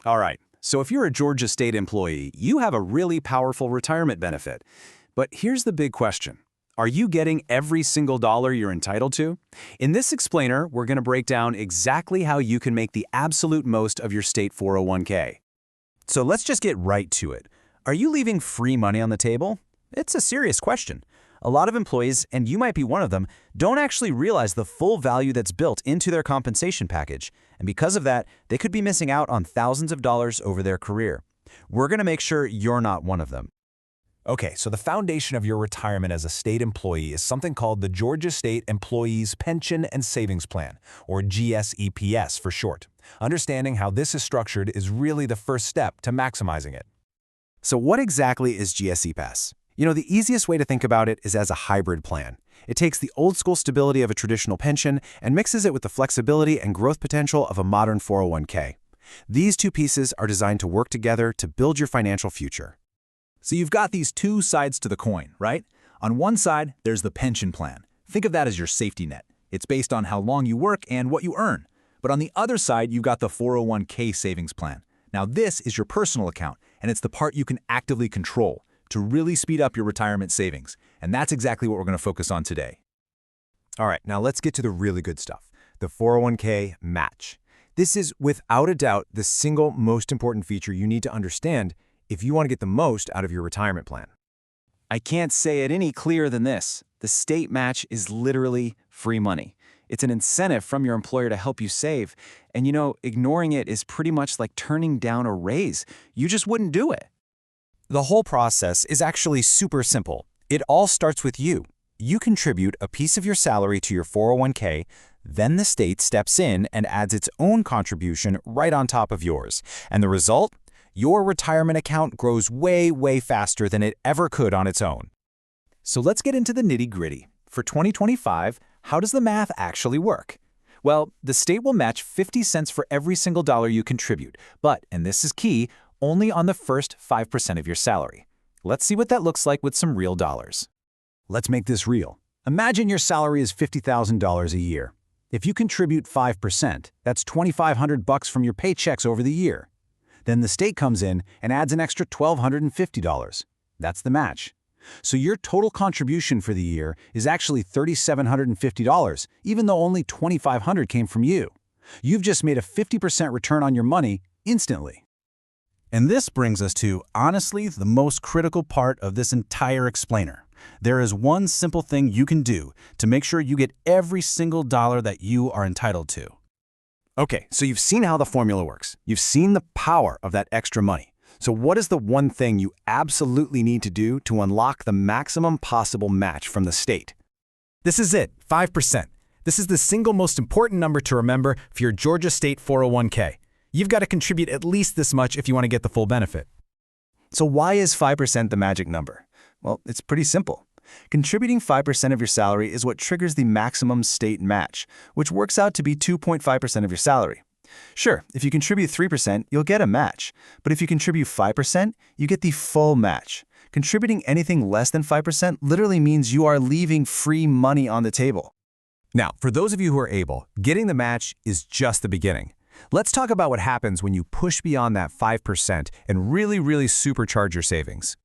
All right, so if you're a Georgia state employee, you have a really powerful retirement benefit. But here's the big question. Are you getting every single dollar you're entitled to? In this explainer, we're going to break down exactly how you can make the absolute most of your state 401k. So let's just get right to it. Are you leaving free money on the table? It's a serious question. A lot of employees, and you might be one of them, don't actually realize the full value that's built into their compensation package. And because of that, they could be missing out on thousands of dollars over their career. We're going to make sure you're not one of them. Okay, so the foundation of your retirement as a state employee is something called the Georgia State Employees Pension and Savings Plan, or GSEPS for short. Understanding how this is structured is really the first step to maximizing it. So what exactly is GSEPS? The easiest way to think about it is as a hybrid plan. It takes the old-school stability of a traditional pension and mixes it with the flexibility and growth potential of a modern 401k. These two pieces are designed to work together to build your financial future. So you've got these two sides to the coin, right? On one side, there's the pension plan. Think of that as your safety net. It's based on how long you work and what you earn. But on the other side, you've got the 401k savings plan. Now this is your personal account, and it's the part you can actively control to really speed up your retirement savings. And that's exactly what we're going to focus on today. All right, now let's get to the really good stuff, the 401k match. This is, without a doubt, the single most important feature you need to understand if you want to get the most out of your retirement plan. I can't say it any clearer than this. The state match is literally free money. It's an incentive from your employer to help you save. And ignoring it is pretty much like turning down a raise. You just wouldn't do it. The whole process is actually super simple. It all starts with you. You contribute a piece of your salary to your 401k, then the state steps in and adds its own contribution right on top of yours. And the result? Your retirement account grows way, way faster than it ever could on its own. So let's get into the nitty-gritty. For 2025, how does the math actually work? Well, the state will match 50 cents for every single dollar you contribute, but, and this is key, only on the first 5% of your salary. Let's see what that looks like with some real dollars. Let's make this real. Imagine your salary is $50,000 a year. If you contribute 5%, that's $2,500 from your paychecks over the year. Then the state comes in and adds an extra $1,250. That's the match. So your total contribution for the year is actually $3,750, even though only $2,500 came from you. You've just made a 50% return on your money instantly. And this brings us to, honestly, the most critical part of this entire explainer. There is one simple thing you can do to make sure you get every single dollar that you are entitled to. Okay, so you've seen how the formula works. You've seen the power of that extra money. So what is the one thing you absolutely need to do to unlock the maximum possible match from the state? This is it, 5%. This is the single most important number to remember for your Georgia State 401k. You've got to contribute at least this much if you want to get the full benefit. So why is 5% the magic number? Well, it's pretty simple. Contributing 5% of your salary is what triggers the maximum state match, which works out to be 2.5% of your salary. Sure, if you contribute 3%, you'll get a match. But if you contribute 5%, you get the full match. Contributing anything less than 5% literally means you are leaving free money on the table. Now, for those of you who are able, getting the match is just the beginning. Let's talk about what happens when you push beyond that 5% and really supercharge your savings.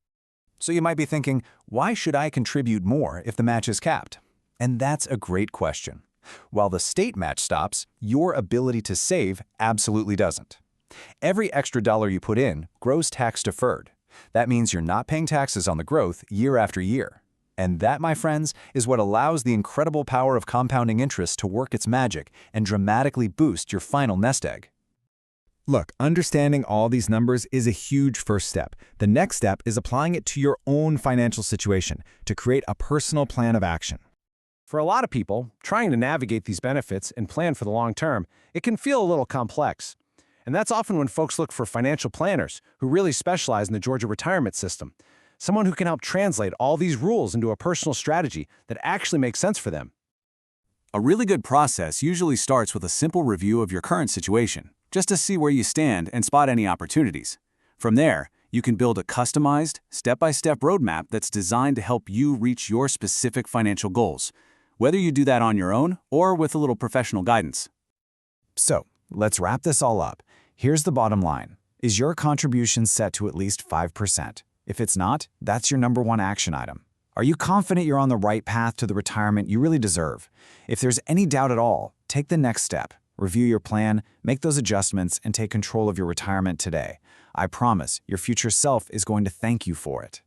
So you might be thinking, why should I contribute more if the match is capped? And that's a great question. While the state match stops, your ability to save absolutely doesn't. Every extra dollar you put in grows tax deferred. That means you're not paying taxes on the growth year after year. And that, my friends, is what allows the incredible power of compounding interest to work its magic and dramatically boost your final nest egg. Look, understanding all these numbers is a huge first step. The next step is applying it to your own financial situation to create a personal plan of action. For a lot of people, trying to navigate these benefits and plan for the long term, it can feel a little complex. And that's often when folks look for financial planners who really specialize in the Georgia retirement system. Someone who can help translate all these rules into a personal strategy that actually makes sense for them. A really good process usually starts with a simple review of your current situation, just to see where you stand and spot any opportunities. From there, you can build a customized, step-by-step roadmap that's designed to help you reach your specific financial goals, whether you do that on your own or with a little professional guidance. So, let's wrap this all up. Here's the bottom line. Is your contribution set to at least 5%? If it's not, that's your number one action item. Are you confident you're on the right path to the retirement you really deserve? If there's any doubt at all, take the next step. Review your plan, make those adjustments, and take control of your retirement today. I promise your future self is going to thank you for it.